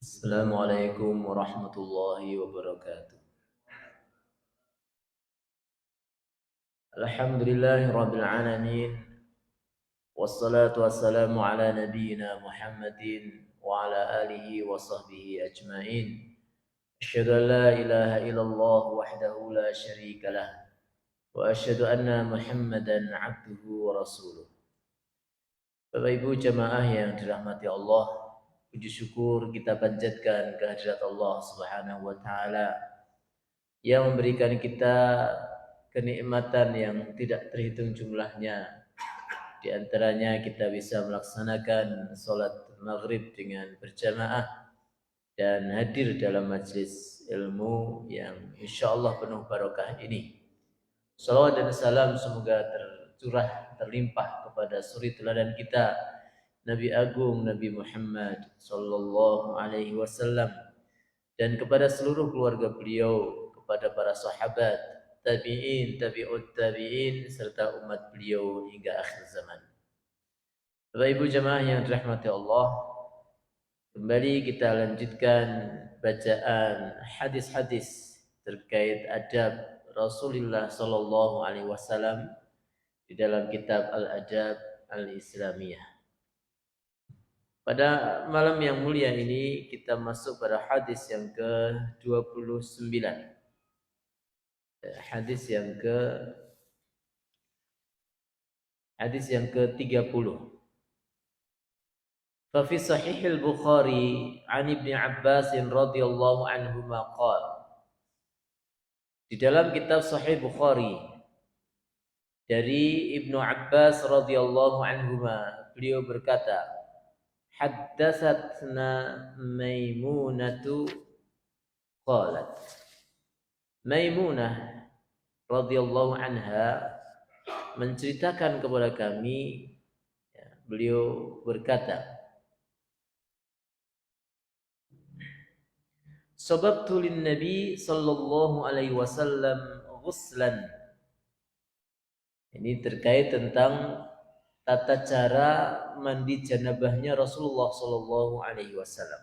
Assalamualaikum warahmatullahi wabarakatuh. Alhamdulillahi rabbil alamin. Wassalatu wassalamu ala nabiyyina Muhammadin wa ala alihi wa sahbihi ajma'in. Asyhadu an la ilaha illallah wahdahu la syarika lah wa asyhadu anna Muhammadan abduhu wa rasuluh. Bapak Ibu jamaah yang dirahmati Allah, puji syukur kita panjatkan kehadirat Allah Subhanahu wa taala yang memberikan kita kenikmatan yang tidak terhitung jumlahnya. Di antaranya kita bisa melaksanakan sholat maghrib dengan berjamaah dan hadir dalam majlis ilmu yang insya Allah penuh barokah ini. Salawat dan salam semoga tercurah, terlimpah kepada suri teladan kita, Nabi Agung Nabi Muhammad sallallahu alaihi wasallam, dan kepada seluruh keluarga beliau, kepada para sahabat, tabi'in, tabi'ut tabi'in, serta umat beliau hingga akhir zaman. Bapak Ibu jamaah yang dirahmati Allah, kembali kita lanjutkan bacaan hadis-hadis terkait adab Rasulullah sallallahu alaihi wasallam di dalam kitab Al-Adab Al-Islamiyah. Pada malam yang mulia ini kita masuk pada hadis yang ke-29. Hadis yang ke-30. Fa fi sahih al-Bukhari an Ibnu Abbas radhiyallahu anhuma qala. Di dalam kitab Sahih Bukhari dari Ibnu Abbas radhiyallahu anhuma, beliau berkata, haddatsatna Maimunatu qalat. Maimunah radhiyallahu anha menceritakan kepada kami, beliau berkata, sababtu lin Nabi sallallahu alaihi wasallam ghuslan. Ini terkait tentang tata cara mandi janabahnya Rasulullah sallallahu alaihi wasallam.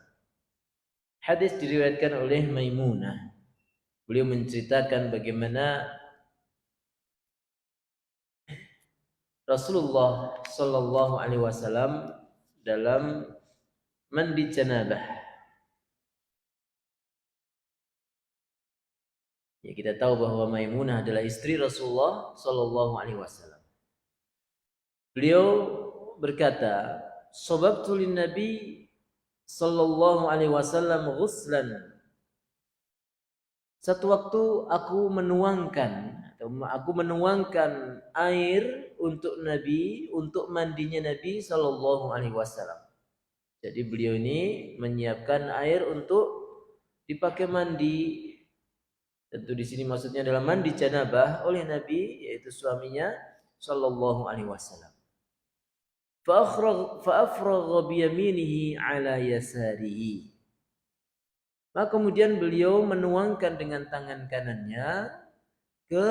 Hadis diriwayatkan oleh Maimunah. Beliau menceritakan bagaimana Rasulullah sallallahu alaihi wasallam dalam mandi janabah. Ya, kita tahu bahwa Maimunah adalah istri Rasulullah sallallahu alaihi wasallam. Beliau berkata, "Sababtu lin Nabi sallallahu alaihi wasallam ghuslan." Satu waktu aku menuangkan air untuk Nabi, untuk mandinya Nabi sallallahu alaihi wasallam. Jadi beliau ini menyiapkan air untuk dipakai mandi. Tentu di sini maksudnya adalah mandi janabah oleh Nabi, yaitu suaminya sallallahu alaihi wasallam. Fa afragha bi yaminihi ala yasarihi. Maka kemudian beliau menuangkan dengan tangan kanannya ke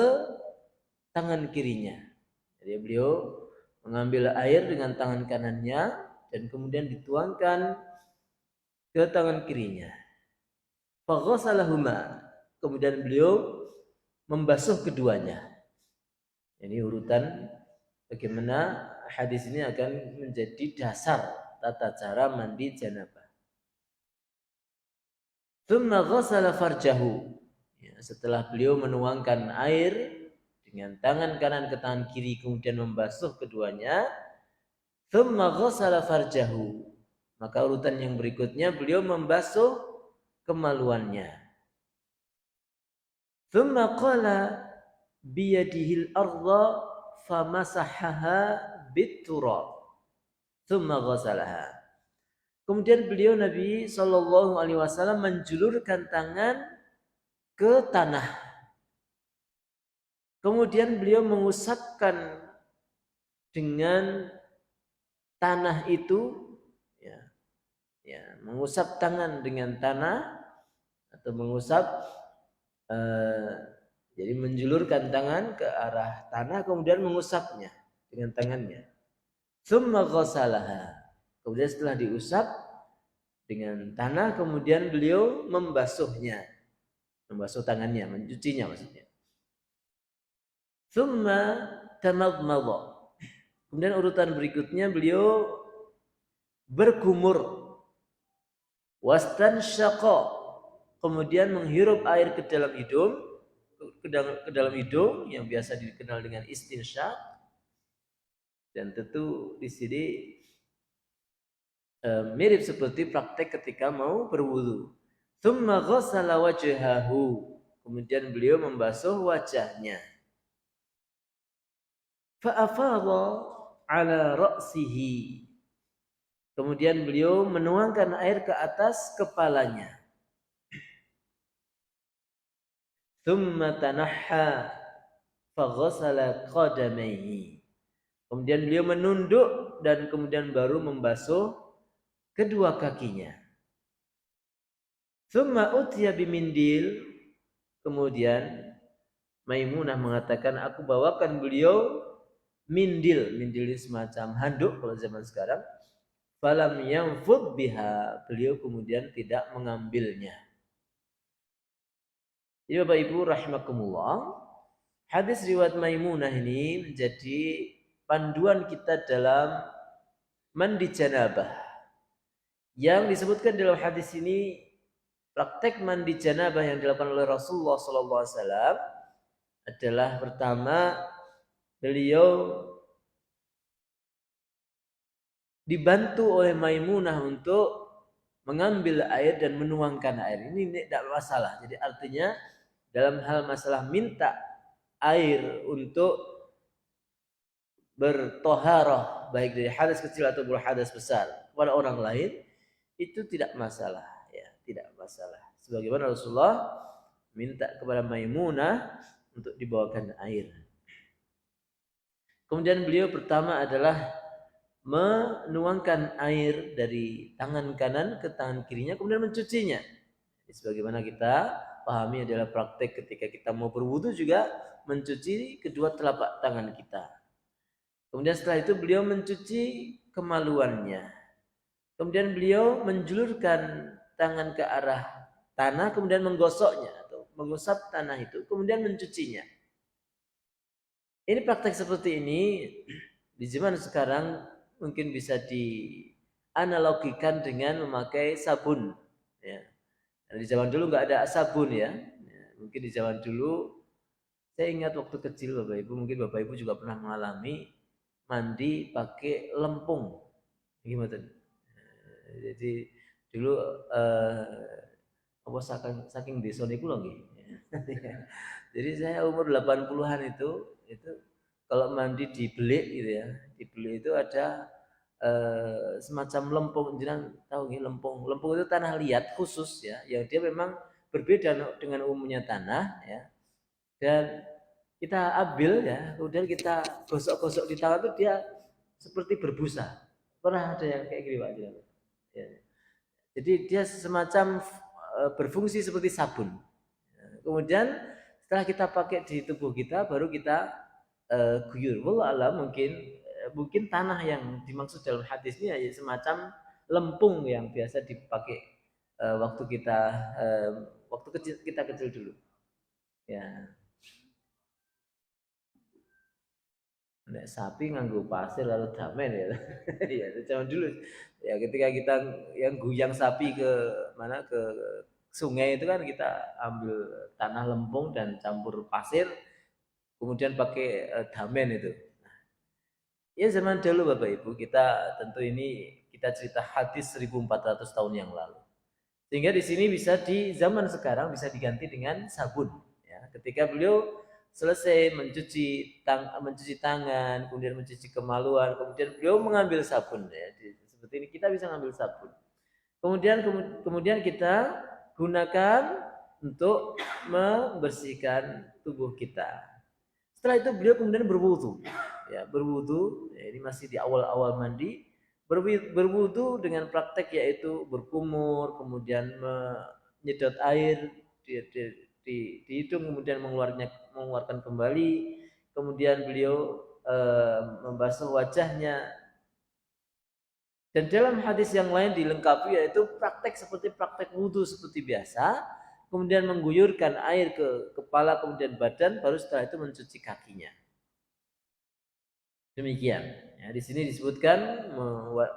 tangan kirinya. Jadi beliau mengambil air dengan tangan kanannya dan kemudian dituangkan ke tangan kirinya. Fa ghasalahuma. Kemudian beliau membasuh keduanya. Ini urutan bagaimana hadis ini akan menjadi dasar tata cara mandi janabah. Thumma ghasala farjahu. Ya, setelah beliau menuangkan air dengan tangan kanan ke tangan kiri kemudian membasuh keduanya, thumma ghasala farjahu. Maka urutan yang berikutnya beliau membasuh kemaluannya. Thumma qala biyadihi al-ardha famasahaha bit-turab. Thumma ghasalaha. Kemudian beliau Nabi sallallahu alaihi wasallam menjulurkan tangan ke tanah. Kemudian beliau mengusapkan dengan tanah itu, mengusap tangan dengan tanah atau mengusap, jadi menjulurkan tangan ke arah tanah kemudian mengusapnya dengan tangannya. Tsumma ghasalaha. Kemudian setelah diusap dengan tanah, kemudian beliau membasuhnya, membasuh tangannya, mencucinya maksudnya. Tsumma tamadmada. Kemudian urutan berikutnya beliau berkumur, wastansyaqa, kemudian menghirup air ke dalam hidung, ke dalam hidung yang biasa dikenal dengan istinsyaq. Dan tentu di sini mirip seperti praktek ketika mau berwudu. Tsumma ghassala wajhahu, kemudian beliau membasuh wajahnya. Fa'afadha ala ra'sihi, kemudian beliau menuangkan air ke atas kepalanya. Tsumma tanahha faghasala qadamaihi, kemudian beliau menunduk dan kemudian baru membasuh kedua kakinya. Tsumma utiya bimindil, kemudian Maimunah mengatakan, aku bawakan beliau mindil. Mindil ini semacam handuk kalau zaman sekarang. Falam yanfud biha, beliau kemudian tidak mengambilnya. Jadi Bapak Ibu rahimakumullah, hadis riwayat Maimunah ini menjadi panduan kita dalam mandi janabah. Yang disebutkan dalam hadis ini, praktek mandi janabah yang dilakukan oleh Rasulullah SAW adalah pertama, beliau dibantu oleh Maimunah untuk mengambil air dan menuangkan air. Ini tidak masalah. Jadi artinya dalam hal masalah minta air untuk bertoharah, baik dari hadas kecil atau hadas besar, kepada orang lain, itu tidak masalah, ya, tidak masalah. Sebagaimana Rasulullah minta kepada Maimunah untuk dibawakan air. Kemudian beliau pertama adalah menuangkan air dari tangan kanan ke tangan kirinya, kemudian mencucinya. Sebagaimana kita pahami adalah praktek ketika kita mau berwudu juga mencuci kedua telapak tangan kita. Kemudian setelah itu beliau mencuci kemaluannya. Kemudian beliau menjulurkan tangan ke arah tanah, kemudian menggosoknya atau mengusap tanah itu, kemudian mencucinya. Ini praktek seperti ini di zaman sekarang mungkin bisa dianalogikan dengan memakai sabun. Ya. Di zaman dulu nggak ada sabun ya. Mungkin di zaman dulu, saya ingat waktu kecil Bapak Ibu, mungkin Bapak Ibu juga pernah mengalami mandi pakai lempung. Gimana? Jadi dulu saking desa niku lho nggih. Jadi saya umur 80-an itu kalau mandi di belik gitu ya. Di belik itu ada semacam lempung, jenengan tahu nggih lempung. Lempung itu tanah liat khusus ya, yang dia memang berbeda dengan umumnya tanah ya. Dan kita ambil ya, kemudian kita gosok-gosok di tangan itu dia seperti berbusa. Pernah ada yang kayak gini Pak? Ya. Jadi dia semacam berfungsi seperti sabun. Kemudian setelah kita pakai di tubuh kita, baru kita guyur. Wallah alam, mungkin tanah yang dimaksud dalam hadis ini ya semacam lempung yang biasa dipakai waktu kita kecil dulu. Ya. Nek sapi nganggo pasir lalu damen ya. Ya, zaman dulu ya ketika kita yang guyang sapi ke mana ke sungai itu kan kita ambil tanah lempung dan campur pasir kemudian pakai damen itu. Ya zaman dulu Bapak Ibu, kita tentu ini kita cerita hadis 1400 tahun yang lalu. Sehingga di sini bisa di zaman sekarang bisa diganti dengan sabun ya. Ketika beliau selesai mencuci tangan, kemudian mencuci kemaluan, kemudian beliau mengambil sabun ya. Seperti ini kita bisa mengambil sabun. Kemudian kita gunakan untuk membersihkan tubuh kita. Setelah itu beliau kemudian berwudu. Ya, berwudu, ya, ini masih di awal-awal mandi. Berwudu dengan praktek yaitu berkumur, kemudian menyedot air di hidung, kemudian mengeluarkan kembali, kemudian beliau membasuh wajahnya Dan dalam hadis yang lain dilengkapi yaitu praktek seperti praktek wudhu seperti biasa, kemudian mengguyurkan air ke kepala kemudian badan, baru setelah itu mencuci kakinya. Demikian. Ya, di sini disebutkan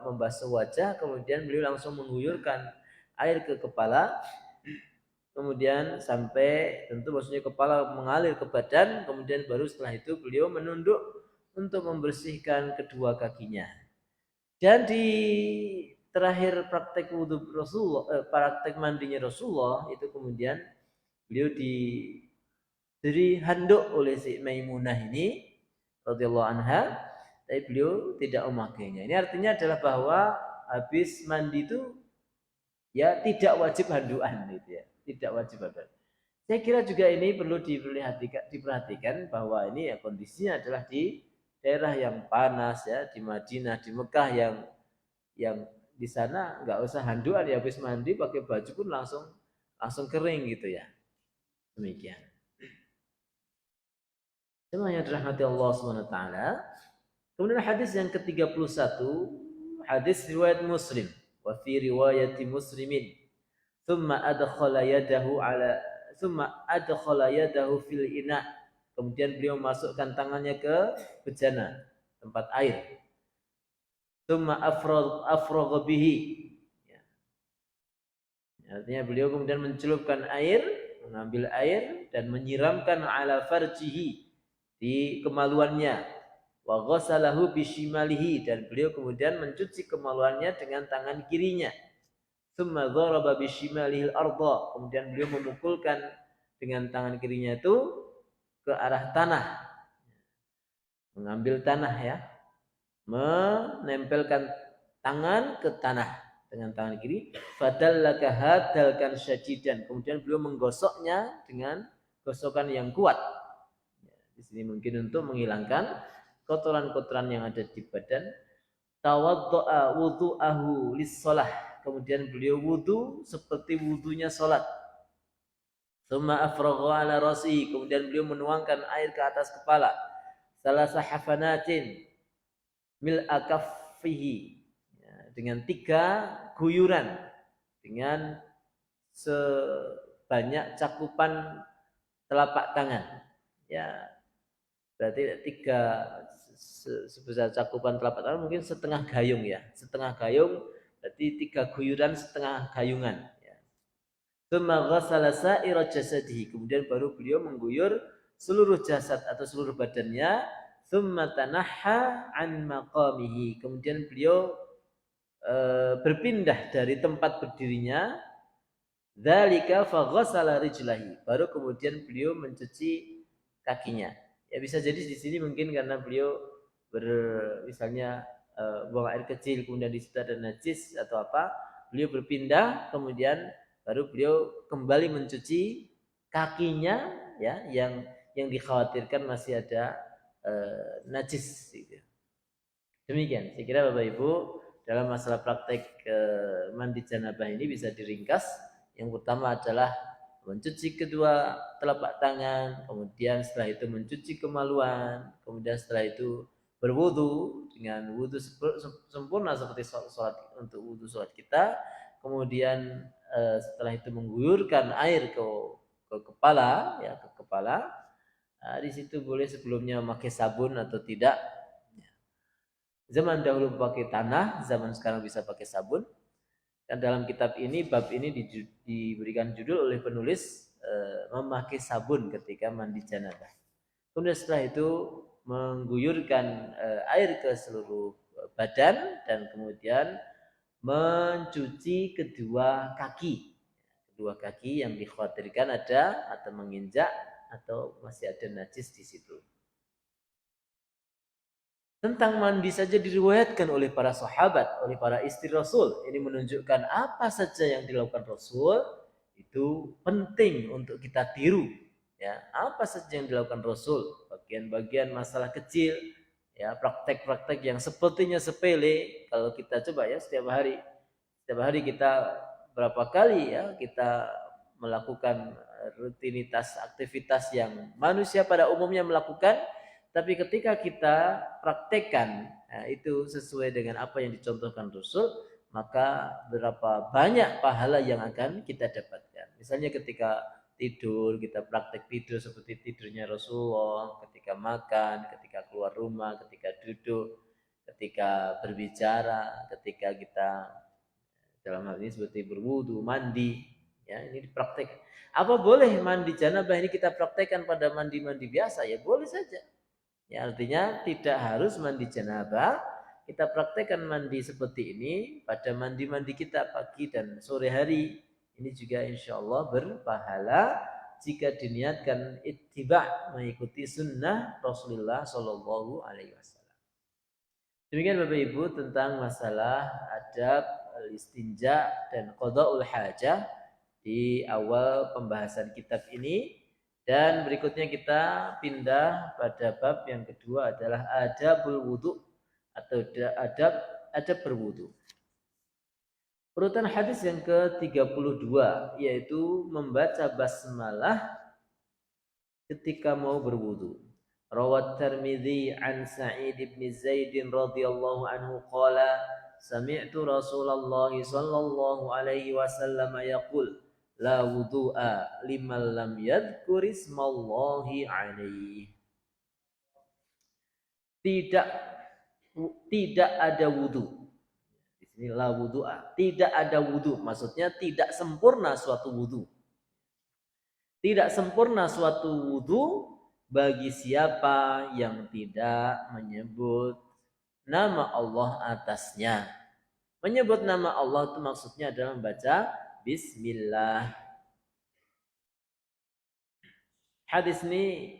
membasuh wajah, kemudian beliau langsung mengguyurkan air ke kepala, kemudian sampai tentu maksudnya kepala mengalir ke badan, kemudian baru setelah itu beliau menunduk untuk membersihkan kedua kakinya. Dan di terakhir praktek wudhu Rasulullah, praktek mandinya Rasulullah itu kemudian beliau diberi handuk oleh si Maimunah ini radhiyallahu anha, tapi beliau tidak memakainya. Ini artinya adalah bahwa habis mandi itu ya tidak wajib handukan gitu ya, tidak wajib handukan. Saya kira juga ini perlu diperhatikan bahwa ini ya kondisinya adalah di daerah yang panas ya, di Madinah, di Mekah yang di sana nggak usah handukan ya, habis mandi pakai baju pun langsung kering gitu ya. Demikian. Semuanya dirahmati Allah SWT. Kemudian hadis yang ke-31, hadis riwayat Muslim. Wa fi riwayati Muslimin. Thumma adkhala yadahu fil ina. Kemudian beliau masukkan tangannya ke bejana, tempat air. Thumma afragha bihi. Artinya beliau kemudian mencelupkan air, mengambil air dan menyiramkan ala farjihi, di kemaluannya, wa ghasalahu bishimalihi, dan beliau kemudian mencuci kemaluannya dengan tangan kirinya. Tsumma dharaba bishimalihi al-ardha, kemudian beliau memukulkan dengan tangan kirinya itu ke arah tanah, mengambil tanah ya, menempelkan tangan ke tanah dengan tangan kiri. Fadallaka hadalkan syadidan, kemudian beliau menggosoknya dengan gosokan yang kuat. Di sini mungkin untuk menghilangkan kotoran-kotoran yang ada di badan. Tawaddo'a wudu'ahu lis-shalah, kemudian beliau wudu seperti wudunya salat. Tsumma afragha ala rasi, kemudian beliau menuangkan air ke atas kepala. Salasa hafanatin mil'a kaffihi, dengan 3 guyuran, dengan sebanyak cakupan telapak tangan. Ya, berarti 3 sebesar cakupan telapak tangan, mungkin setengah gayung ya, setengah gayung berarti 3 guyuran setengah gayungan ya. Tsumma ghassala sa'ira jasadihi, kemudian baru beliau mengguyur seluruh jasad atau seluruh badannya. Tsumma tanahha an maqamihi, kemudian beliau berpindah dari tempat berdirinya. Dzalika fa ghassala rijlahi, baru kemudian beliau mencuci kakinya. Ya bisa jadi di sini mungkin karena beliau misalnya buang air kecil kemudian di situ ada najis atau apa, beliau berpindah kemudian baru beliau kembali mencuci kakinya ya, yang dikhawatirkan masih ada najis gitu. Demikian saya kira Bapak Ibu dalam masalah praktek mandi janabah ini bisa diringkas. Yang pertama adalah mencuci kedua telapak tangan, kemudian setelah itu mencuci kemaluan, kemudian setelah itu berwudu dengan wudu sempurna seperti sholat untuk wudu sholat kita, kemudian setelah itu mengguyurkan air ke kepala ya, ke kepala. Di situ boleh sebelumnya memakai sabun atau tidak. Zaman dahulu pakai tanah, zaman sekarang bisa pakai sabun. Dan dalam kitab ini, bab ini diberikan judul oleh penulis memakai sabun ketika mandi janabah. Kemudian setelah itu mengguyurkan air ke seluruh badan dan kemudian mencuci kedua kaki yang dikhawatirkan ada atau menginjak atau masih ada najis di situ. Tentang mandi saja diriwayatkan oleh para sahabat, oleh para istri Rasul. Ini menunjukkan apa saja yang dilakukan Rasul itu penting untuk kita tiru. Ya, apa saja yang dilakukan Rasul, bagian-bagian masalah kecil, ya praktek-praktek yang sepertinya sepele, kalau kita coba ya setiap hari kita berapa kali ya kita melakukan rutinitas aktivitas yang manusia pada umumnya melakukan. Tapi ketika kita praktekkan itu sesuai dengan apa yang dicontohkan Rasul, maka berapa banyak pahala yang akan kita dapatkan. Misalnya ketika tidur, kita praktek tidur seperti tidurnya Rasulullah, ketika makan, ketika keluar rumah, ketika duduk, ketika berbicara, ketika kita dalam hal ini seperti berwudu, mandi, ya ini dipraktek. Apa boleh mandi janabah ini kita praktekkan pada mandi-mandi biasa? Ya boleh saja. Ya artinya tidak harus mandi janabah. Kita praktekkan mandi seperti ini pada mandi-mandi kita pagi dan sore hari. Ini juga insya Allah berpahala jika diniatkan ittiba, mengikuti sunnah Rasulullah Shallallahu Alaihi Wasallam. Demikian Bapak Ibu tentang masalah adab istinja dan qada'ul hajah di awal pembahasan kitab ini. Dan berikutnya kita pindah pada bab yang kedua adalah adabul wudu atau adab berwudu. Urutan hadis yang ke-32 yaitu membaca basmalah ketika mau berwudu. Rawat Tirmidzi an Sa'id bin Zaid radhiyallahu anhu qala sami'tu Rasulullah sallallahu alaihi wasallam yaqul la wudu'a liman lam yadhkur ismallahi alaihi. Tidak ada wudu. Di sini la wudu'a, tidak ada wudu, maksudnya tidak sempurna suatu wudu. Tidak sempurna suatu wudu bagi siapa yang tidak menyebut nama Allah atasnya. Menyebut nama Allah itu maksudnya adalah membaca Bismillah. Hadis ini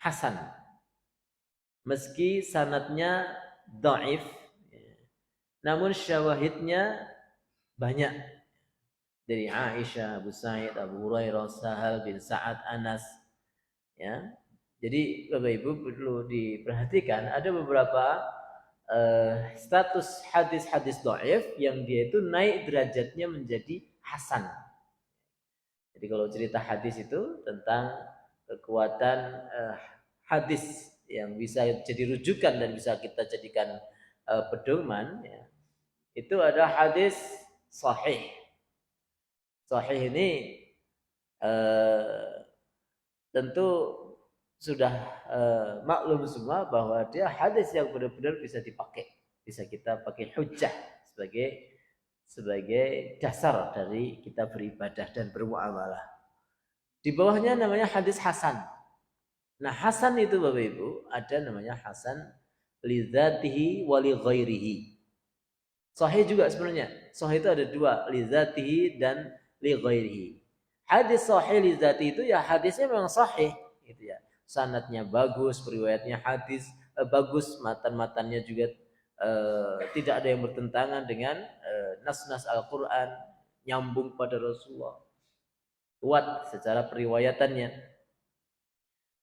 hasan. Meski sanadnya dhaif, namun syawahidnya banyak. Dari Aisyah, Abu Sa'id, Abu Hurairah, Sahal bin Sa'ad, Anas. Ya. Jadi Bapak Ibu perlu diperhatikan ada beberapa status hadis-hadis dhaif yang dia itu naik derajatnya menjadi hasan. Jadi kalau cerita hadis itu tentang kekuatan hadis yang bisa jadi rujukan dan bisa kita jadikan pedoman, ya, itu ada hadis sahih. Sahih ini tentu sudah maklum semua bahwa dia hadis yang benar-benar bisa dipakai, bisa kita pakai hujjah sebagai dasar dari kita beribadah dan bermuamalah. Di bawahnya namanya hadis hasan. Nah hasan itu Bapak Ibu ada namanya hasan li dzatihi wa li ghairihi. Sahih juga sebenarnya. Sahih itu ada dua, li dzatihi dan li ghairihi. Hadis sahih li dzatihi itu ya hadisnya memang sahih gitu ya. Sanadnya bagus, riwayatnya hadis bagus, matan-matannya juga tidak ada yang bertentangan dengan nas-nas Al-Quran, nyambung pada Rasulullah, kuat secara periwayatannya.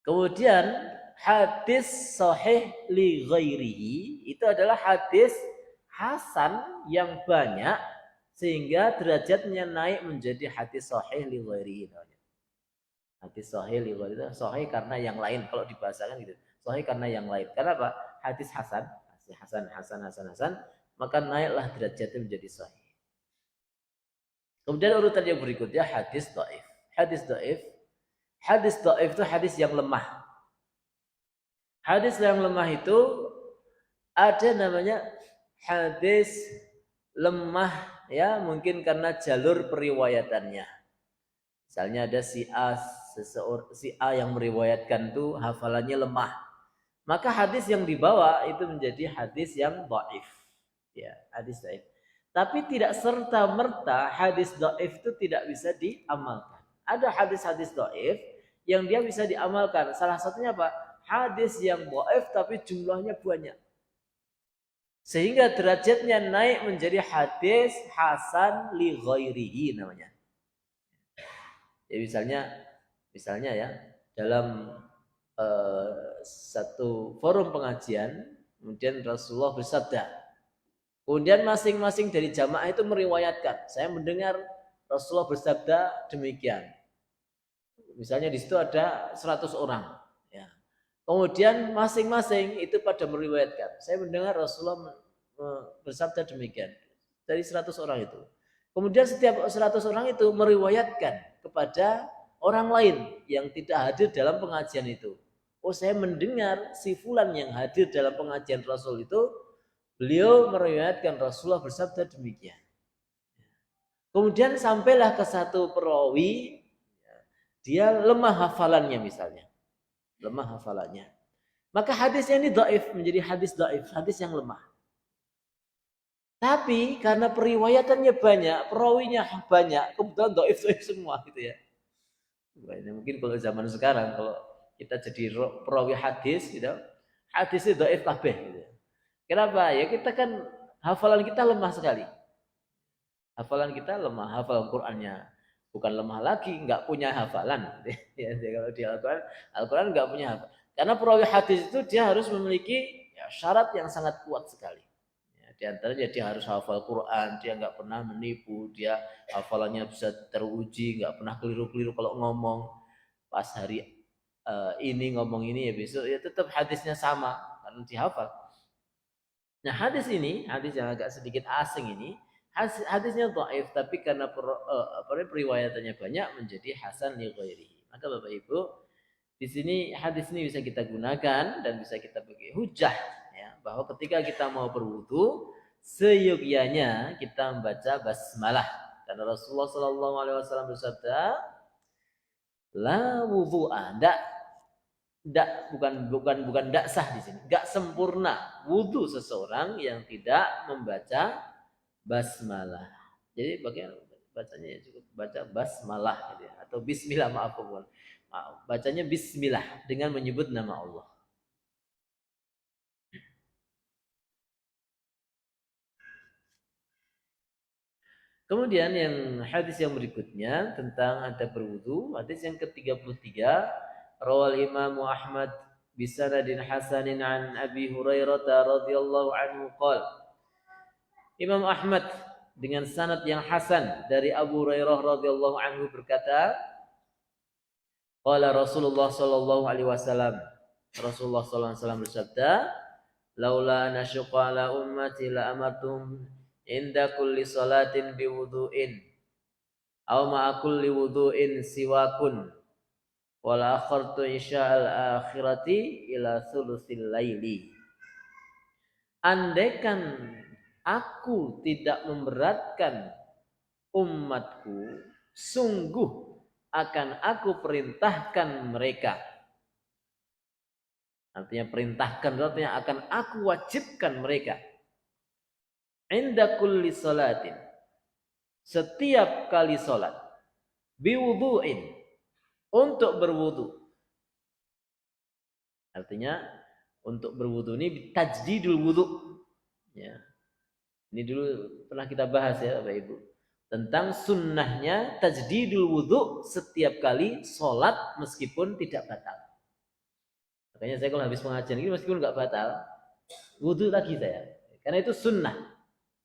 Kemudian hadis sahih li ghairihi itu adalah hadis hasan yang banyak sehingga derajatnya naik menjadi hadis sahih li ghairihi. Hadis sahih li ghairihi, sahih karena yang lain, kalau dibahasakan gitu. Sahih karena yang lain. Karena apa? Hadis hasan, maka naiklah derajatnya menjadi sahih. Kemudian urutan yang berikutnya hadis dhaif. Hadis dhaif itu hadis yang lemah. Hadis yang lemah itu ada namanya hadis lemah, ya, mungkin karena jalur periwayatannya. Misalnya ada si A yang meriwayatkan itu hafalannya lemah. Maka hadis yang dibawa itu menjadi hadis yang dhaif. Ya, hadis dhaif. Tapi tidak serta-merta hadis dhaif itu tidak bisa diamalkan. Ada hadis-hadis dhaif yang dia bisa diamalkan. Salah satunya apa? Hadis yang dhaif tapi jumlahnya banyak. Sehingga derajatnya naik menjadi hadis hasan li ghairihi namanya. Ya misalnya ya, dalam satu forum pengajian, kemudian Rasulullah bersabda, kemudian masing-masing dari jamaah itu meriwayatkan, saya mendengar Rasulullah bersabda demikian. Misalnya di situ ada 100 orang, ya. Kemudian masing-masing itu pada meriwayatkan. Saya mendengar Rasulullah bersabda demikian dari 100 orang itu. Kemudian setiap 100 orang itu meriwayatkan kepada orang lain yang tidak hadir dalam pengajian itu. Oh, saya mendengar si fulan yang hadir dalam pengajian Rasul itu, beliau meriwayatkan Rasulullah bersabda demikian. Kemudian sampailah ke satu perawi, dia lemah hafalannya misalnya. Lemah hafalannya. Maka hadisnya ini dhaif, menjadi hadis dhaif, hadis yang lemah. Tapi karena periwayatannya banyak, perawinya banyak, kebetulan dhaif semua gitu ya. Mungkin kalau zaman sekarang kalau kita jadi perawi hadis gitu, hadisnya dhaif kabeh gitu. Kenapa? Ya kita kan hafalan kita lemah sekali. Hafalan kita lemah, hafalan Qur'annya bukan lemah lagi, nggak punya hafalan. Ya, kalau di Al-Quran nggak punya hafalan. Karena perawi hadis itu dia harus memiliki ya, syarat yang sangat kuat sekali. Ya, di antaranya dia harus hafal Quran, dia nggak pernah menipu, dia hafalannya bisa teruji, nggak pernah keliru-keliru kalau ngomong. Pas hari ini ngomong ini ya besok ya tetap hadisnya sama karena dihafal. Nah hadis ini, hadis yang agak sedikit asing ini, hadisnya dhaif tapi karena periwayatannya banyak menjadi hasan li ghairihi. Maka Bapak Ibu, di sini hadis ini bisa kita gunakan dan bisa kita bagi hujah ya, bahwa ketika kita mau berwudu seyogyanya kita membaca basmalah. Karena Rasulullah sallallahu alaihi wasallam bersabda, la wudu'a, bukan dak sah di sini, enggak sempurna wudu seseorang yang tidak membaca basmalah. Jadi bagaimana bacanya ya cukup baca basmalah gitu ya, atau bismillah, maaf. Bacanya bismillah dengan menyebut nama Allah. Kemudian yang hadis yang berikutnya tentang ada berwudu, hadis yang ke-33, rawal Imam Ahmad bisanadin hasanin an Abi Hurairah radhiyallahu anhu qala. Imam Ahmad dengan sanad yang hasan dari Abu Hurairah radhiyallahu anhu berkata, qala Rasulullah sallallahu alaihi wasallam, Rasulullah sallallahu alaihi wasallam bersabda, laula nasyqa ala ummati la amartum inda kulli salatin biwudu'in aw ma'a kulli wudu'in siwakun wala akhartu isya'al akhirati ila thulutsil laili. Andaikan aku tidak memberatkan umatku, sungguh akan aku perintahkan mereka. Artinya perintahkan, artinya akan aku wajibkan mereka. Inda kulli salatin, setiap kali salat, biwudu'in, untuk berwudu. Artinya untuk berwudu ini tajdidul wudu. Ya. Ini dulu pernah kita bahas ya Bapak Ibu, tentang sunnahnya tajdidul wudu setiap kali salat meskipun tidak batal. Makanya saya kalau habis pengajian ini meskipun nggak batal, wudu lagi saya. Karena itu sunnah.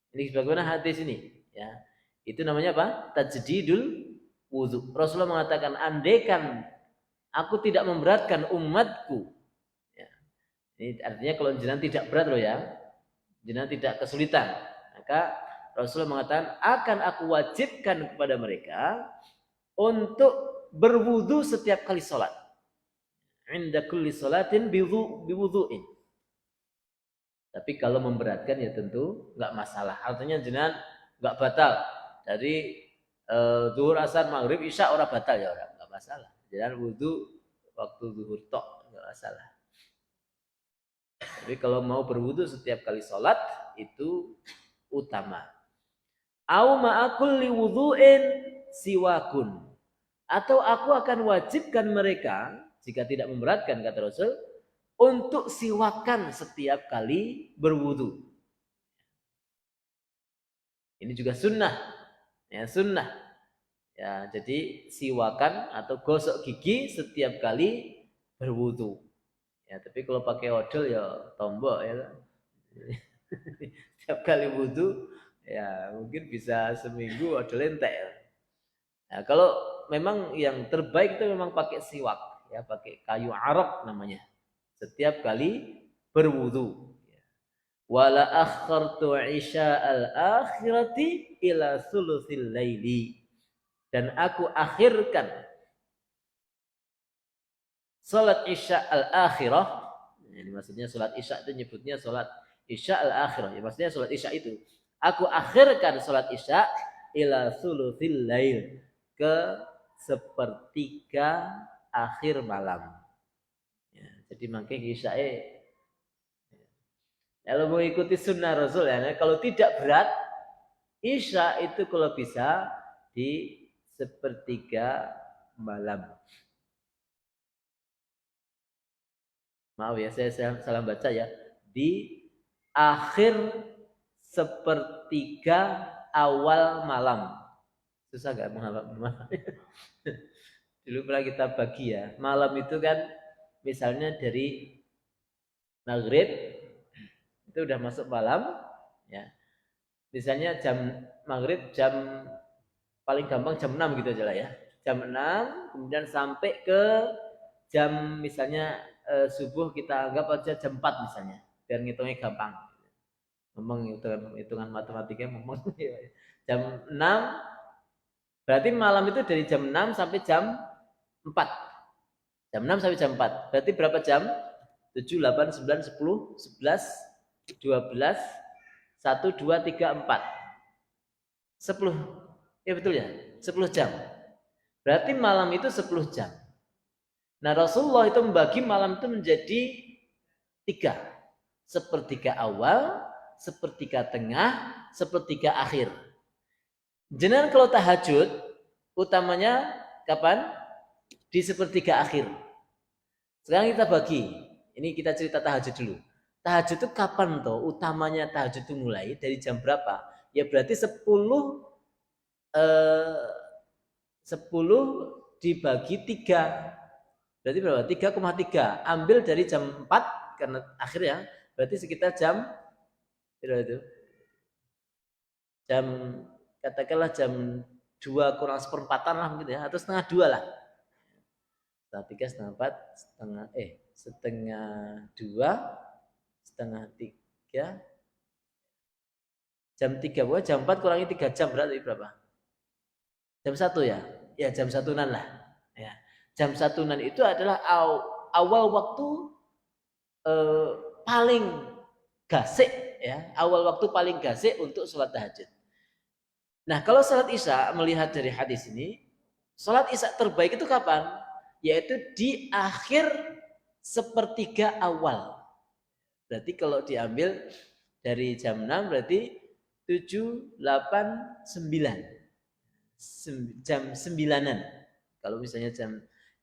Ini sebagaimana hadis ini, ya. Itu namanya apa? Tajdidul wudu. Rasulullah mengatakan, andaikan aku tidak memberatkan umatku. Ya. Ini artinya kalau jenengan tidak berat loh ya, jenengan tidak kesulitan, maka Rasulullah mengatakan akan aku wajibkan kepada mereka untuk berwudu setiap kali sholat. Inda kulli sholatin biwudu'in. Tapi kalau memberatkan ya tentu nggak masalah. Artinya jenengan nggak batal dari zuhur, asar, maghrib, isya orang batal ya orang nggak masalah. Jenengan wudu waktu zuhur tok nggak masalah. Tapi kalau mau berwudu setiap kali sholat itu utama. Au ma'akulli wudu'in siwakun. Atau aku akan wajibkan mereka, jika tidak memberatkan kata Rasul, untuk siwakan setiap kali berwudu. Ini juga sunnah. Ya, sunnah. Ya, jadi siwakan atau gosok gigi setiap kali berwudu. Ya, tapi kalau pakai odol ya tombok ya. Setiap kali wudu ya mungkin bisa seminggu odol entek. Nah, kalau memang yang terbaik itu memang pakai siwak, ya pakai kayu arok namanya. setiap kali berwudu. Wala akhartu isya'al akhirati ila thulutsil laili. Dan aku akhirkan salat isya al-akhirah. Ini maksudnya salat isya itu nyebutnya salat isya al-akhirah. Ya maksudnya salat isya itu. Aku akhirkan salat isya ila thulutsil lail, ke sepertiga akhir malam. Ya, jadi makanya isya kalau mau ikuti sunnah Rasul ya, kalau tidak berat, isya itu kalau bisa di sepertiga malam. Maaf ya, saya salah baca ya. Di akhir sepertiga awal malam. Susah gak menghafal? Dulu pernah kita bagi ya. Malam itu kan misalnya dari maghrib itu udah masuk malam ya. Misalnya jam maghrib, jam paling gampang jam 6 gitu aja lah ya. Jam 6 kemudian sampai ke jam misalnya subuh kita anggap aja jam 4 misalnya. Biar ngitungnya gampang. Ngomong hitungan matematika ngomong jam 6 berarti malam itu dari jam 6 sampai jam 4. Jam 6 sampai jam 4. Berarti berapa jam? 7, 8, 9, 10, 11, 12, 1, 2, 3, 4. 10. Ya betul ya? 10 jam. Berarti malam itu 10 jam. Nah Rasulullah itu membagi malam itu menjadi 3. Sepertiga awal, sepertiga tengah, sepertiga akhir. Jenengan kalau tahajud, utamanya kapan? Di sepertiga akhir. Sekarang kita bagi. Ini kita cerita tahajud dulu. Tahajud itu kapan toh? Utamanya tahajud itu mulai dari jam berapa? Ya berarti 10 dibagi 3. Berarti berapa? 3,3. Ambil dari jam 4 karena akhir ya. Berarti sekitar jam berapa itu? Jam katakanlah jam 2 kurang seperempatan lah mungkin ya, atau setengah 2 lah. Setengah 3, setengah 4, setengah 2, setengah 3, jam 3, pokoknya jam 4 kurangi 3 jam berarti berapa? Jam 1 ya? Ya jam 1-an lah. Ya. Jam 1-an itu adalah awal waktu paling gasik ya, awal waktu paling gasik untuk sholat tahajud. Nah kalau sholat isya melihat dari hadis ini, sholat isya terbaik itu kapan? Yaitu di akhir sepertiga awal. Berarti kalau diambil dari jam 6 berarti 7, 8, 9. Jam 9-an. Kalau misalnya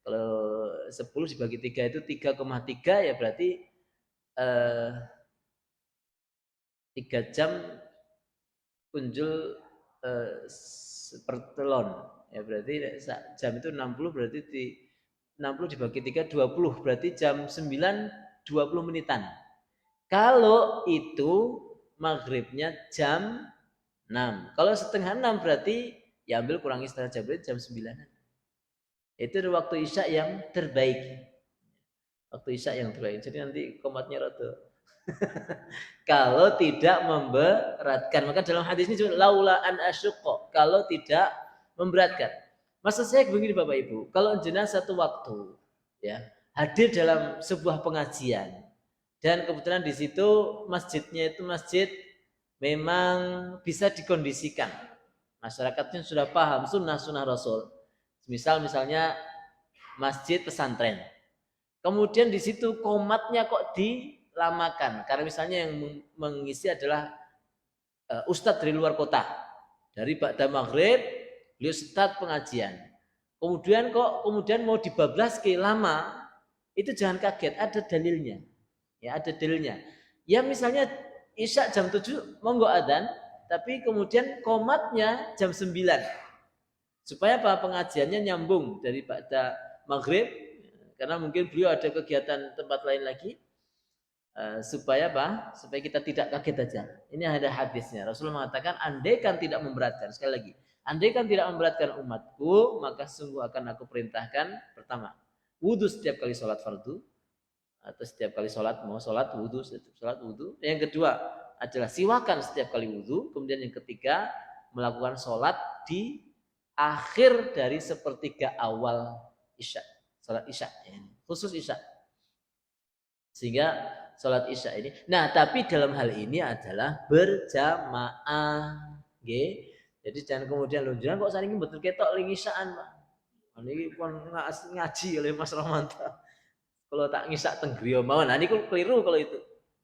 kalau 10 dibagi 3 itu 3,3 ya berarti 3 jam kunjul sepertelon. Ya berarti jam itu 60 berarti 60 dibagi 3 20 berarti jam 9 20 menitan. Kalau itu maghribnya jam 6. Kalau setengah 6 berarti ya ambil kurangi setengah jam berarti jam 9. Itu waktu isya yang terbaik. Waktu isya yang terbaik. Jadi nanti komatnya rada. Kalau tidak memberatkan. Maka dalam hadis ini juga laula an asyqa, kalau tidak memberatkan. Maksud saya begini Bapak Ibu, kalau jenazah satu waktu ya hadir dalam sebuah pengajian dan kebetulan di situ masjidnya itu masjid memang bisa dikondisikan. Masyarakatnya sudah paham sunnah Rasul. Misalnya masjid pesantren. Kemudian di situ komatnya kok dilamakan karena misalnya yang mengisi adalah ustadz dari luar kota. Dari ba'da maghrib beliau start pengajian. Kemudian mau dibablas ke lama, itu jangan kaget, ada dalilnya. Ya, ada dalilnya. Ya misalnya isya jam 7 monggo adzan, tapi kemudian komatnya jam 9. Supaya apa? Pengajiannya nyambung dari ba'da maghrib, karena mungkin beliau ada kegiatan tempat lain lagi. Supaya apa? Supaya kita tidak kaget aja. Ini ada hadisnya. Rasulullah mengatakan, andaikan tidak memberatkan, sekali lagi, andaikan tidak memberatkan umatku, maka sungguh akan aku perintahkan pertama, wudhu setiap kali sholat fardu. atau setiap kali sholat, mau sholat wudhu, sholat wudhu. Yang kedua adalah siwakan setiap kali wudhu. Kemudian yang ketiga melakukan sholat di akhir dari sepertiga awal isya, sholat isya, khusus isya. Sehingga sholat isya ini. Nah, tapi dalam hal ini adalah berjamaah. Okay? Jadi jangan kemudian lu jangan kok saling betul ketok ling isyaan, Pak. Ini pun ngaji oleh Mas Romanto. Kalau tak ngisak teng griya mawon. Nah niku keliru kalau itu.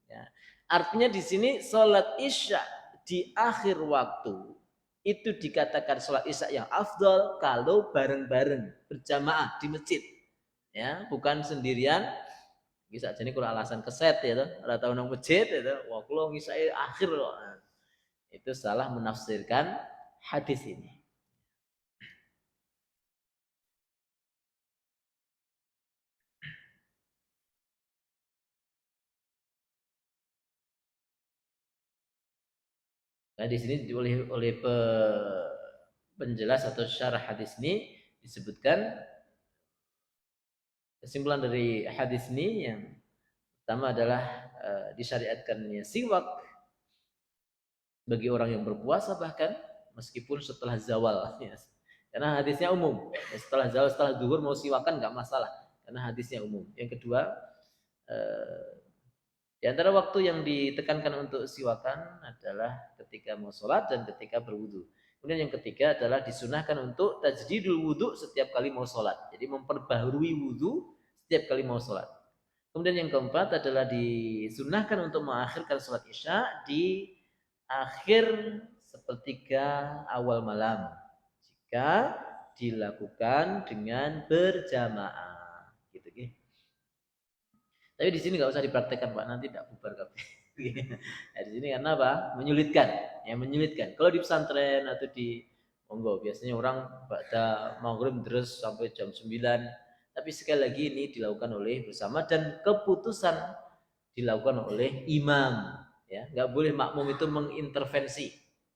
Ya. Artinya di sini sholat isya di akhir waktu itu dikatakan sholat isya yang afdal kalau bareng-bareng berjamaah di masjid. Ya, bukan sendirian. Bisa jadi kalau alasan keset ya tuh, ora tau nang masjid ya tuh. Wah, kula ngisake akhir loh. Itu salah menafsirkan hadis ini. Nah, di sini oleh penjelas atau syarah hadis ini disebutkan kesimpulan dari hadis ini yang pertama adalah disyariatkannya siwak bagi orang yang berpuasa bahkan meskipun setelah zawal. Ya. Karena hadisnya umum. Setelah zawal, setelah zuhur mau siwakan nggak masalah karena hadisnya umum. Yang kedua di antara waktu yang ditekankan untuk siwakan adalah ketika mau sholat dan ketika berwudu. Kemudian yang ketiga adalah disunahkan untuk tajdidul wudu setiap kali mau sholat. Jadi memperbaharui wudu setiap kali mau sholat. Kemudian yang keempat adalah disunahkan untuk mengakhirkan sholat isya di akhir sepertiga awal malam. Jika dilakukan dengan berjamaah. Gitu, gitu. Tapi di sini nggak usah dipraktekkan Pak, nanti tidak bubar kabeh. Nah, di sini karena apa? Menyulitkan, ya menyulitkan. Kalau di pesantren atau di monggo biasanya orang pada maghrib terus sampai jam 9. Tapi sekali lagi ini dilakukan oleh bersama dan keputusan dilakukan oleh imam. Ya, nggak boleh makmum itu mengintervensi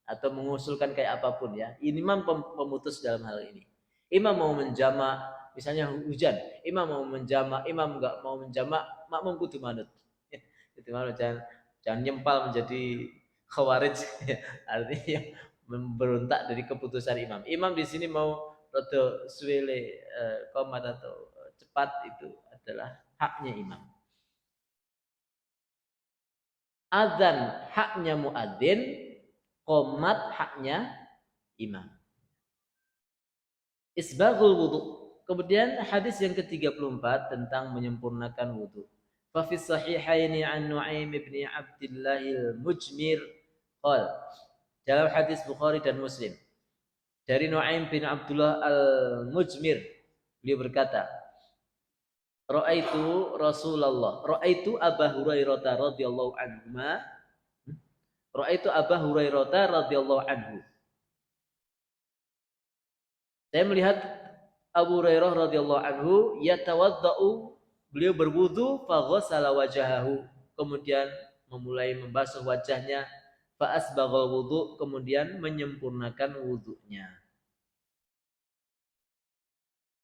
atau mengusulkan kayak apapun ya. Imam pemutus dalam hal ini. Imam mau menjamak misalnya hujan, imam mau menjamak, imam nggak mau menjamak, makmum kudu manut. Itu manut jangan nyempal menjadi khawarij, artinya memberontak dari keputusan imam. Imam di sini mau rada suwele komat atau cepat itu adalah haknya imam. Adzan haknya muadzin, qomat haknya imam. Isbaghul wudu. Kemudian hadis yang ke-34 tentang menyempurnakan wudu. Fa fi sahihaini an Nu'aim bin Abdullah al-Mujmir qala dalam hadis Bukhari dan Muslim dari Nu'aim bin Abdullah al-Mujmir beliau berkata Ra'aitu Rasulullah Ra'aitu Abu Hurairah radhiyallahu anhu Ra'aitu Abu Hurairah radhiyallahu anhu. Saya melihat Abu Hurairah radhiyallahu anhu yatawaddau, beliau berwudu fa ghassala wajahahu, kemudian memulai membasuh wajahnya, fa asbaghal wudu, kemudian menyempurnakan wudunya.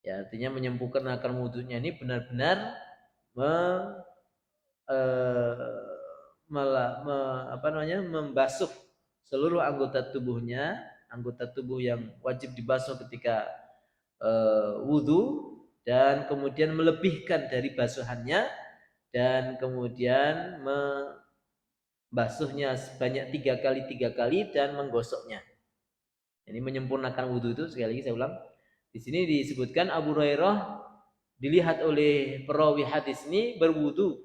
Ya, artinya menyempurnakan wudunya ini benar-benar membasuh seluruh anggota tubuhnya, anggota tubuh yang wajib dibasuh ketika wudu, dan kemudian melebihkan dari basuhannya dan kemudian membasuhnya sebanyak 3 kali dan menggosoknya. Ini menyempurnakan wudu itu sekali lagi saya ulang. Di sini disebutkan Abu Hurairah dilihat oleh perawi hadis ini berwudu.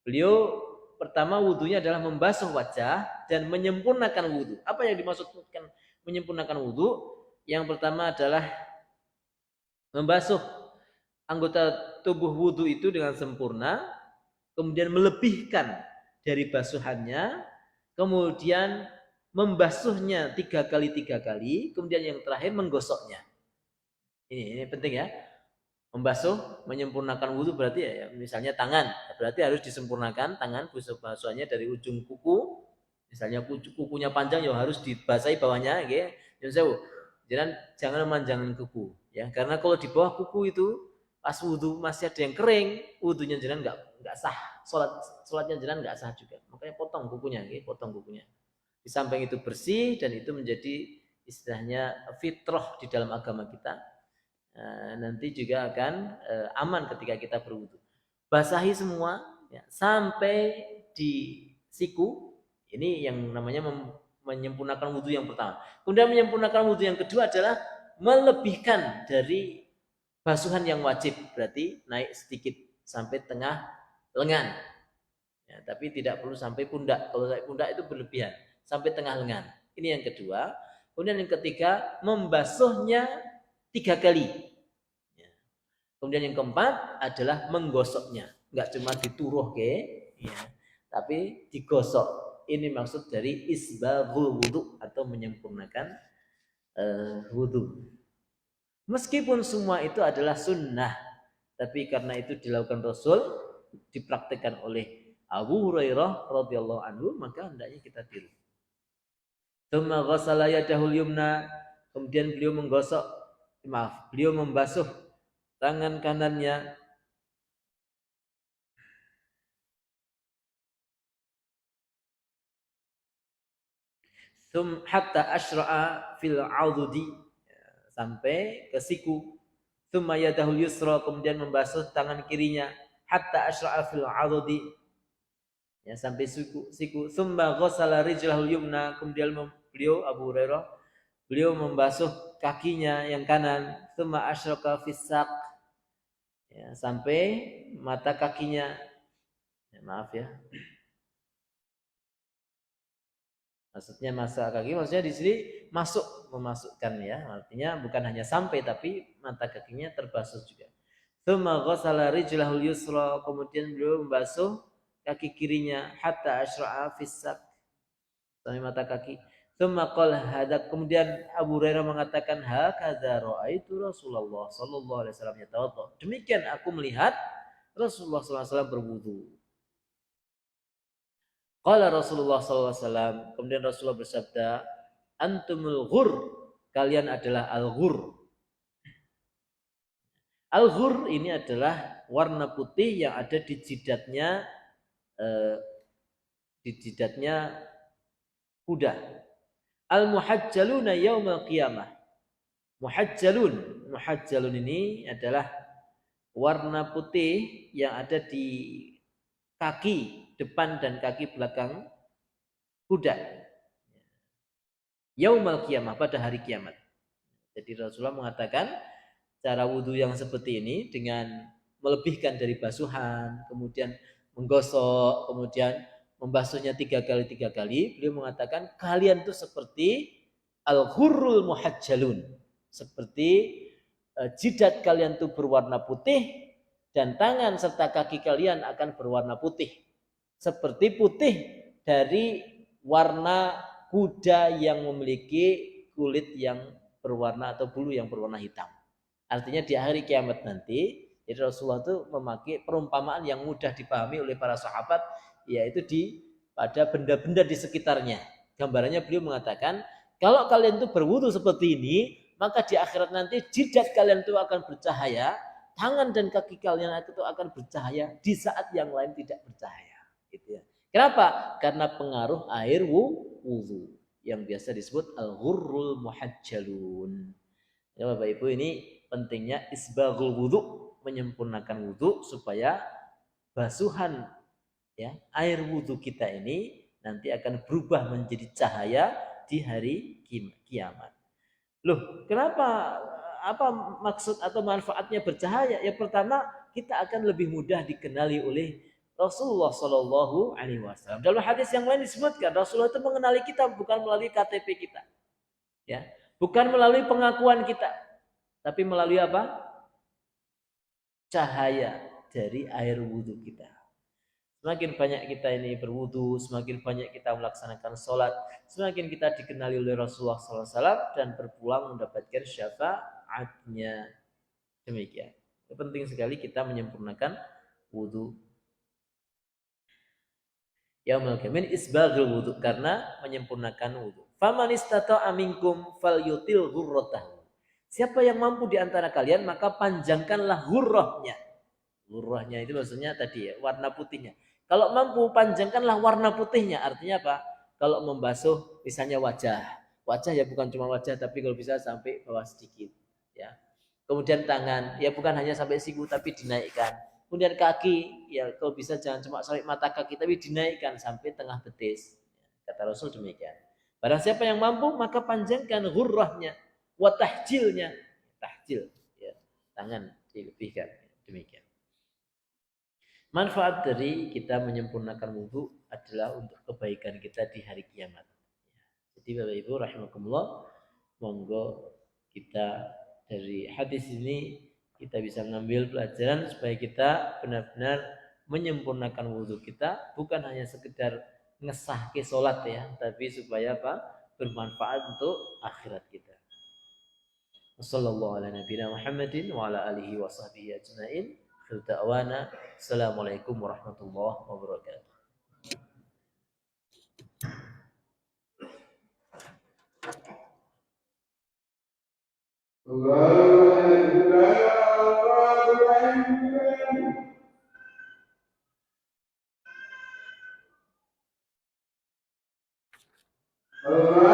Beliau pertama wudunya adalah membasuh wajah dan menyempurnakan wudu. Apa yang dimaksudkan menyempurnakan wudu? Yang pertama adalah membasuh anggota tubuh wudu itu dengan sempurna, kemudian melebihkan dari basuhannya, kemudian membasuhnya 3 kali, kemudian yang terakhir menggosoknya. Ini penting ya. Membasuh, menyempurnakan wudu berarti ya, misalnya tangan, berarti harus disempurnakan tangan basuhannya dari ujung kuku. Misalnya kukunya panjang ya harus dibasahi bawahnya, gitu. Jangan memanjangkan kuku, ya. Karena kalau di bawah kuku itu pas wudhu masih ada yang kering, wudhunya jenengan nggak sah, sholatnya jenengan nggak sah juga. Makanya potong kukunya, potong kukunya. Di samping itu bersih dan itu menjadi istilahnya fitrah di dalam agama kita. Nanti juga akan aman ketika kita berwudhu. Basahi semua ya, sampai di siku. Ini yang namanya menyempurnakan wudhu yang pertama. Kemudian menyempurnakan wudhu yang kedua adalah melebihkan dari basuhan yang wajib, berarti naik sedikit sampai tengah lengan. Ya, tapi tidak perlu sampai pundak. Kalau sampai pundak itu berlebihan, sampai tengah lengan. Ini yang kedua. Kemudian yang ketiga, membasuhnya 3 kali. Ya. Kemudian yang keempat adalah menggosoknya. Enggak cuma dituruh ya, tapi digosok. Ini maksud dari isbaghul wudu atau menyempurnakan wudu. Meskipun semua itu adalah sunnah, tapi karena itu dilakukan Rasul, dipraktikkan oleh Abu Hurairah radhiyallahu anhu, maka hendaknya kita tiru. Tsumma ghassala yadahul yumna, kemudian beliau membasuh tangan kanannya hatta asyra'a fil 'ududi, sampai ke siku. Tsumma yadahul yusra, kemudian membasuh tangan kirinya hatta asyra'a fil 'ududi, ya sampai siku. Tsumma ghassala rijlahul yumna, kemudian beliau Abu Hurairah membasuh kakinya yang kanan. Tsumma asyraka fis saq, ya sampai mata kakinya. Ya, maaf ya. Maksudnya masa kaki, maksudnya di sini memasukkan ya. Artinya bukan hanya sampai tapi mata kakinya terbasuh juga. Tsumma ghassala rijlahul yusra, kemudian beliau membasuh kaki kirinya hatta asyra'a fis saq, sampai mata kaki. Tsumma qala hadak, kemudian Abu Hurairah mengatakan hakadza raaitu Rasulullah sallallahu alaihi wasallam yatawadda. Demikian aku melihat Rasulullah sallallahu alaihi wasallam berwudu. Qala Rasulullah SAW, kemudian Rasulullah bersabda, antumul ghur, kalian adalah al-ghur. Al-ghur ini adalah warna putih yang ada di jidatnya kuda. Al-muhajjaluna yaumal qiyamah. Muhajjalun ini adalah warna putih yang ada di kaki depan dan kaki belakang kuda. Yaumal qiyamah, pada hari kiamat. Jadi Rasulullah mengatakan cara wudhu yang seperti ini dengan melebihkan dari basuhan, kemudian menggosok, kemudian membasuhnya 3 kali. Beliau mengatakan kalian itu seperti al-ghurrul muhajjalun, seperti jidat kalian itu berwarna putih dan tangan serta kaki kalian akan berwarna putih, seperti putih dari warna kuda yang memiliki kulit yang berwarna atau bulu yang berwarna hitam. Artinya di hari kiamat nanti, jadi Rasulullah itu memakai perumpamaan yang mudah dipahami oleh para sahabat, yaitu pada benda-benda di sekitarnya. Gambarannya beliau mengatakan, kalau kalian itu berwudu seperti ini, maka di akhirat nanti jidat kalian itu akan bercahaya, tangan dan kaki kalian itu akan bercahaya di saat yang lain tidak bercahaya. Gitu ya. Kenapa? Karena pengaruh air wudu yang biasa disebut al-ghurrul muhajjalun. Ya Bapak Ibu, ini pentingnya isbaghul wudu, menyempurnakan wudu supaya basuhan ya air wudu kita ini nanti akan berubah menjadi cahaya di hari kiamat. Loh, kenapa? Apa maksud atau manfaatnya bercahaya? Yang pertama, kita akan lebih mudah dikenali oleh Rasulullah Shallallahu Alaihi Wasallam. Dalam hadis yang lain disebutkan Rasulullah itu mengenali kita bukan melalui KTP kita, ya, bukan melalui pengakuan kita, tapi melalui apa? Cahaya dari air wudhu kita. Semakin banyak kita ini berwudhu, semakin banyak kita melaksanakan sholat, semakin kita dikenali oleh Rasulullah SAW dan berpulang mendapatkan syafaatnya. Demikian. Penting sekali kita menyempurnakan wudhu. Yaumul qiyamah isbaghul wudhu, karena menyempurnakan wudhu. Faman istata'a minkum falyutil ghurratahu. Siapa yang mampu di antara kalian, maka panjangkanlah hurrahnya. Hurrahnya itu maksudnya tadi ya, warna putihnya. Kalau mampu, panjangkanlah warna putihnya. Artinya apa? Kalau membasuh misalnya wajah. Wajah ya bukan cuma wajah, tapi kalau bisa sampai bawah sedikit. Ya. Kemudian tangan, ya bukan hanya sampai siku, tapi dinaikkan. Kemudian kaki, ya kalau bisa jangan cuma sampai mata kaki, tapi dinaikkan sampai tengah betis. Kata Rasul demikian. Barang siapa yang mampu, maka panjangkan hurrahnya watahjilnya, tahjil ya, tangan dilebihkan, demikian. Manfaat dari kita menyempurnakan wudhu adalah untuk kebaikan kita di hari kiamat. Jadi Bapak Ibu rahimakumullah, monggo kita dari hadis ini kita bisa mengambil pelajaran supaya kita benar-benar menyempurnakan wudhu kita, bukan hanya sekedar ngesah ke sholat ya, tapi supaya apa? Bermanfaat untuk akhirat kita. Wassallallahu ala nabiyina Muhammadin wa ala alihi wa sahbihi ajma'in. Assalamualaikum warahmatullahi wabarakatuh. Allah